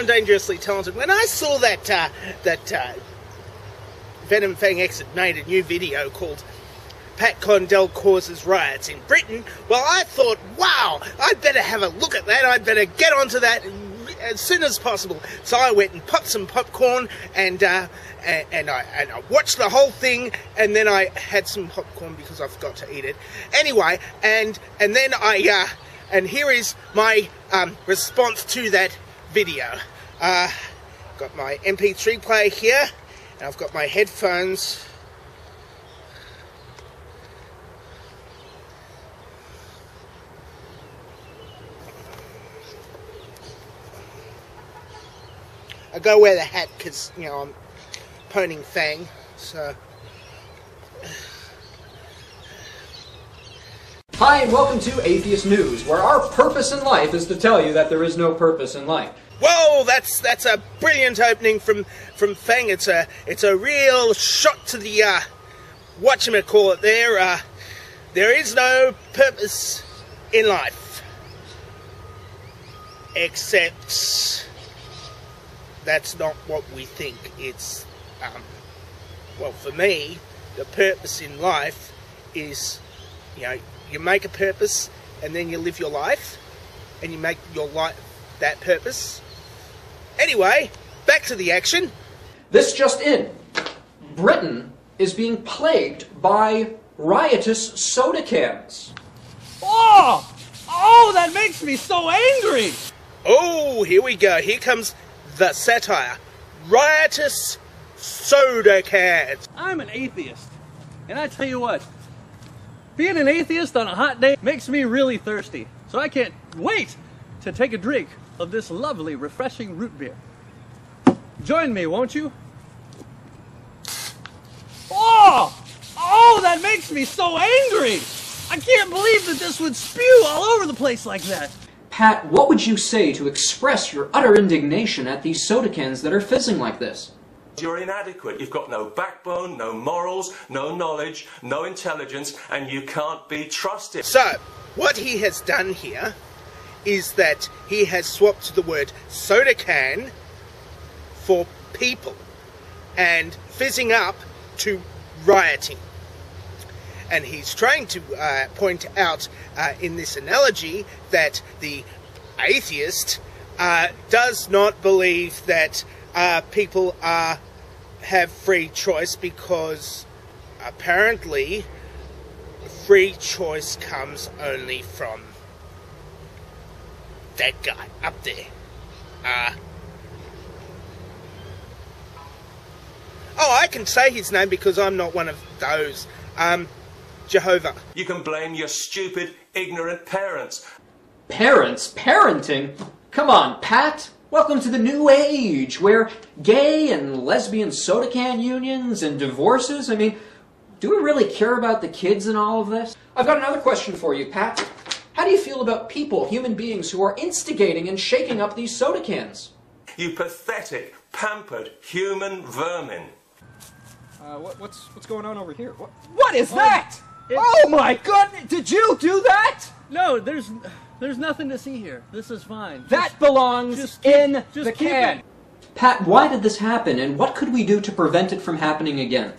I'm dangerously talented. When I saw that VenomfangX had made a new video called PatCondell Causes Riots in Britain, well, I thought, wow, I'd better have a look at that. I'd better get onto that as soon as possible. So I went and popped some popcorn, and I watched the whole thing, and then I had some popcorn because I forgot to eat it. Anyway, and then and here is my response to that video. Got my MP3 player here, and I've got my headphones. I gotta wear the hat because, you know, I'm poning Fang, so... Hi, and welcome to Atheist News, where our purpose in life is to tell you that there is no purpose in life. Whoa, that's a brilliant opening from Fang. It's a real shot to the whatchamacallit there. There is no purpose in life, except that's not what we think. It's well, for me, the purpose in life is, you know, you make a purpose and then you live your life and you make your life that purpose. Anyway, back to the action. This just in. Britain is being plagued by riotous soda cans. Oh! Oh, that makes me so angry! Oh, here we go. Here comes the satire. Riotous soda cans. I'm an atheist, and I tell you what, being an atheist on a hot day makes me really thirsty, so I can't wait to take a drink of this lovely, refreshing root beer. Join me, won't you? Oh! Oh, that makes me so angry! I can't believe that this would spew all over the place like that. Pat, what would you say to express your utter indignation at these soda cans that are fizzing like this? You're inadequate. You've got no backbone, no morals, no knowledge, no intelligence, and you can't be trusted. So, what he has done here is that he has swapped the word soda can for people and fizzing up to rioting. And he's trying to point out in this analogy that the atheist does not believe that people have free choice, because apparently free choice comes only from that guy up there. Oh, I can say his name because I'm not one of those. Jehovah. You can blame your stupid, ignorant parents. Parents? Parenting? Come on, Pat. Welcome to the new age, where gay and lesbian soda can unions and divorces, I mean, do we really care about the kids in all of this? I've got another question for you, Pat. How do you feel about people, human beings, who are instigating and shaking up these soda cans? You pathetic, pampered, human vermin. What's going on over here? What is that? Oh my goodness! Did you do that? No, there's nothing to see here. This is fine. That belongs in the can. Pat, why did this happen, and what could we do to prevent it from happening again?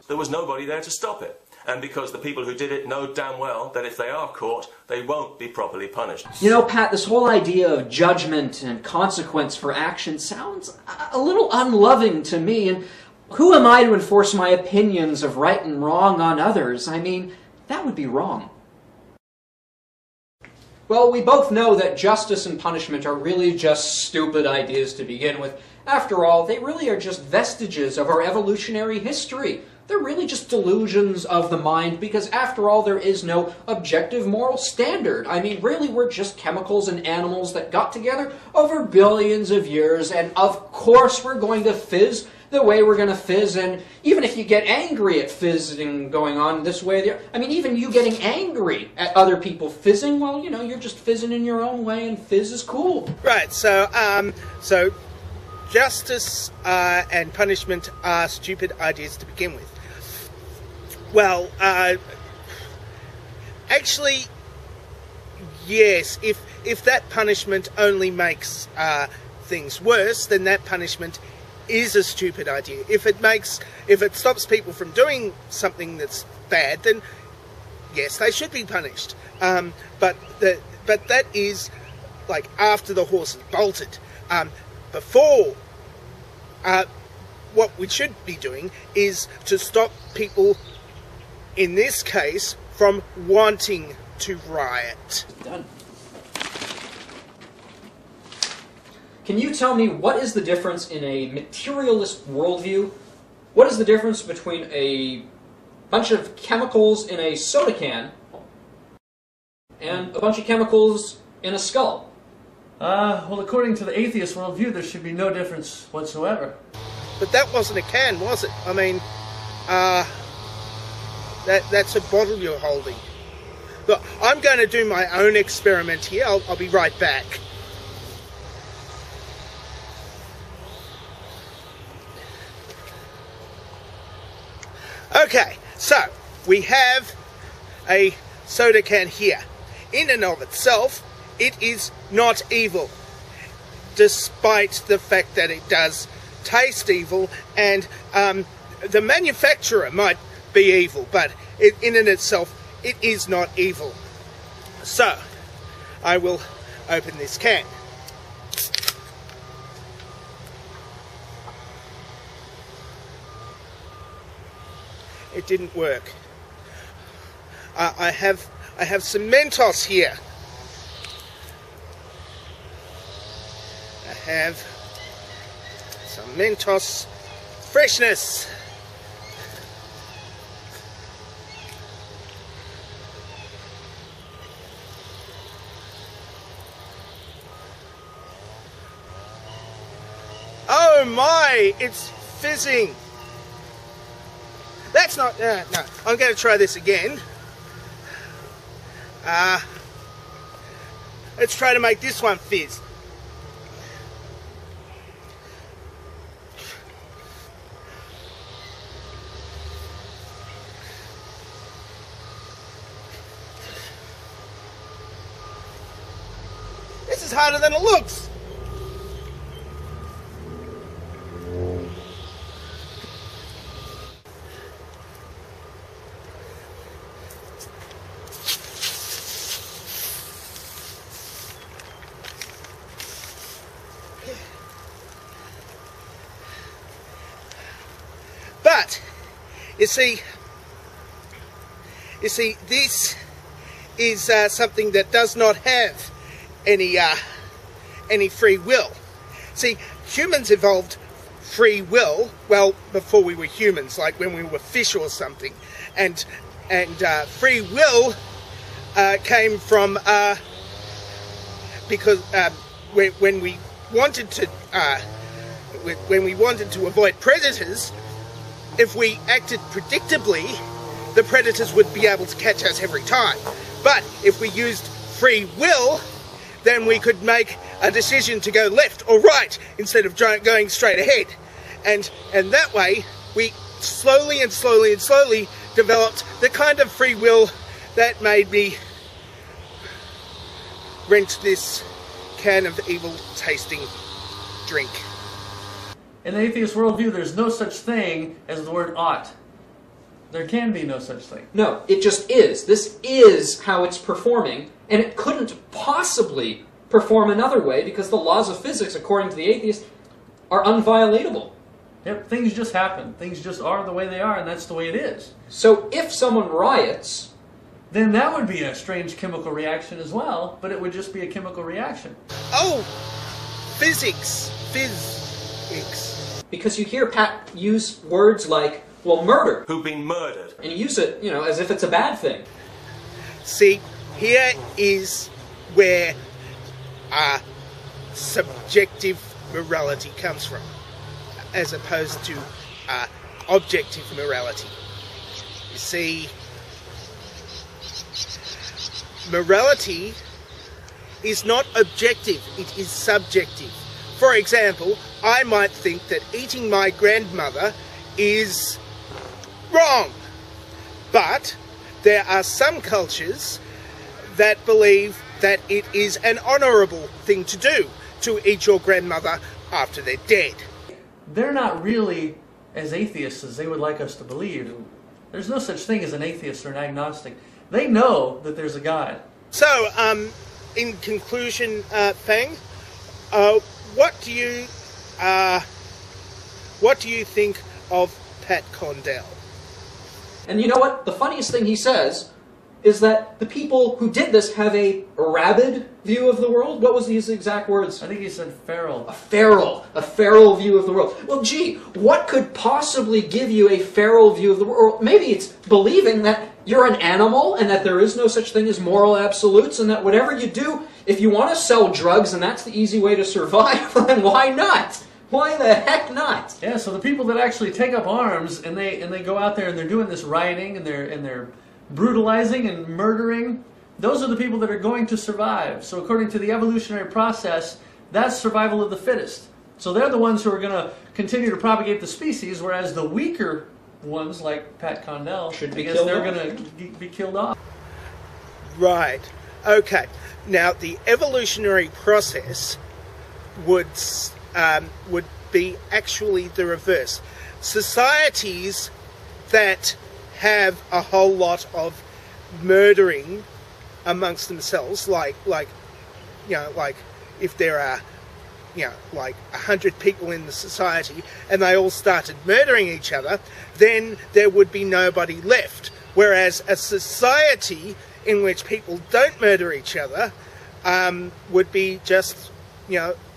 There was nobody there to stop it. And because the people who did it know damn well that if they are caught, they won't be properly punished. You know, Pat, this whole idea of judgment and consequence for action sounds a little unloving to me, and who am I to enforce my opinions of right and wrong on others? I mean, that would be wrong. Well, we both know that justice and punishment are really just stupid ideas to begin with. After all, they really are just vestiges of our evolutionary history. They're really just delusions of the mind because, after all, there is no objective moral standard. I mean, really, we're just chemicals and animals that got together over billions of years, and of course we're going to fizz the way we're going to fizz, and even if you get angry at fizzing going on this way, I mean, even you getting angry at other people fizzing, well, you know, you're just fizzing in your own way, and fizz is cool. Right, so justice and punishment are stupid ideas to begin with. Well, actually, yes, if that punishment only makes things worse, then that punishment is a stupid idea. If it stops people from doing something that's bad, then yes, they should be punished. But that is like after the horse has bolted. Before, what we should be doing is to stop people, in this case, from wanting to riot. Done. Can you tell me what is the difference in a materialist worldview? What is the difference between a bunch of chemicals in a soda can and a bunch of chemicals in a skull? Well, according to the atheist worldview, there should be no difference whatsoever. But that wasn't a can, was it? I mean, that's a bottle you're holding. Look, I'm going to do my own experiment here. I'll be right back. Okay, so we have a soda can here. In and of itself, it is not evil, despite the fact that it does taste evil, and the manufacturer might be evil, but in and itself, it is not evil. So, I will open this can. It didn't work. I have some Mentos here. I have some Mentos freshness. Oh my, it's fizzing. That's not, no, I'm going to try this again. Let's try to make this one fizz. This is harder than it looks. But you see, this is something that does not have any free will. See, humans evolved free will, well, before we were humans, like when we were fish or something, and free will came from because when we wanted to avoid predators, if we acted predictably, the predators would be able to catch us every time. But if we used free will, then we could make a decision to go left or right instead of going straight ahead. And that way, we slowly developed the kind of free will that made me rent this can of evil-tasting drink. In the atheist worldview, there's no such thing as the word ought. There can be no such thing. No, it just is. This is how it's performing, and it couldn't possibly perform another way because the laws of physics, according to the atheist, are unviolatable. Yep, things just happen. Things just are the way they are, and that's the way it is. So if someone riots, then that would be a strange chemical reaction as well, but it would just be a chemical reaction. Oh, physics. Physics. Because you hear Pat use words like, well, murder. Who've been murdered. And you use it, as if it's a bad thing. See, here is where subjective morality comes from, as opposed to objective morality. You see, morality is not objective, it is subjective. For example, I might think that eating my grandmother is wrong. But there are some cultures that believe that it is an honourable thing to do to eat your grandmother after they're dead. They're not really as atheists as they would like us to believe. There's no such thing as an atheist or an agnostic. They know that there's a God. So, in conclusion, Fang, what do you think of PatCondell? And you know what? The funniest thing he says is that the people who did this have a rabid view of the world. What was his exact words? I think he said feral. A feral view of the world. Well, gee, what could possibly give you a feral view of the world? Maybe it's believing that you're an animal and that there is no such thing as moral absolutes, and that whatever you do, if you want to sell drugs and that's the easy way to survive, then why not? Why the heck not? Yeah, so the people that actually take up arms and they go out there and they're doing this rioting and they're brutalizing and murdering, those are the people that are going to survive. So according to the evolutionary process, that's survival of the fittest. So they're the ones who are going to continue to propagate the species, whereas the weaker ones, like PatCondell, should be I guess killed they're off. going to be killed off. Right. Okay. Now, the evolutionary process would be actually the reverse. Societies that have a whole lot of murdering amongst themselves, like if there are, 100 people in the society and they all started murdering each other, then there would be nobody left. Whereas a society in which people don't murder each other would be just,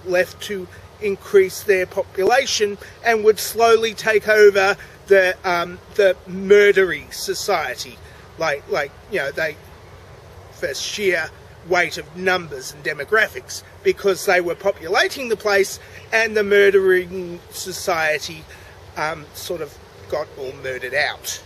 left to increase their population and would slowly take over the murdery society, they for sheer weight of numbers and demographics, because they were populating the place and the murdering society sort of got all murdered out.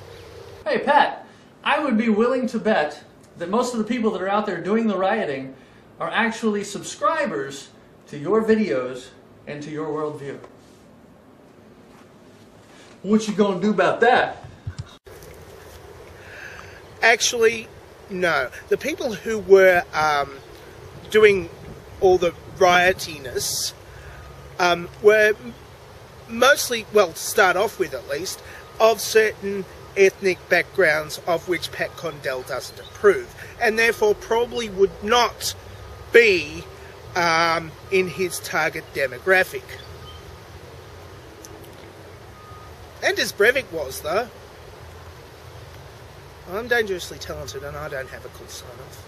Hey, Pat, I would be willing to bet that most of the people that are out there doing the rioting are actually subscribers to your videos and to your worldview. What you gonna do about that? Actually, no. The people who were doing all the riotiness were mostly, well, to start off with at least, of certain ethnic backgrounds of which PatCondell doesn't approve, and therefore probably would not be in his target demographic. And as Brevik was, though. I'm dangerously talented and I don't have a cool sign-off.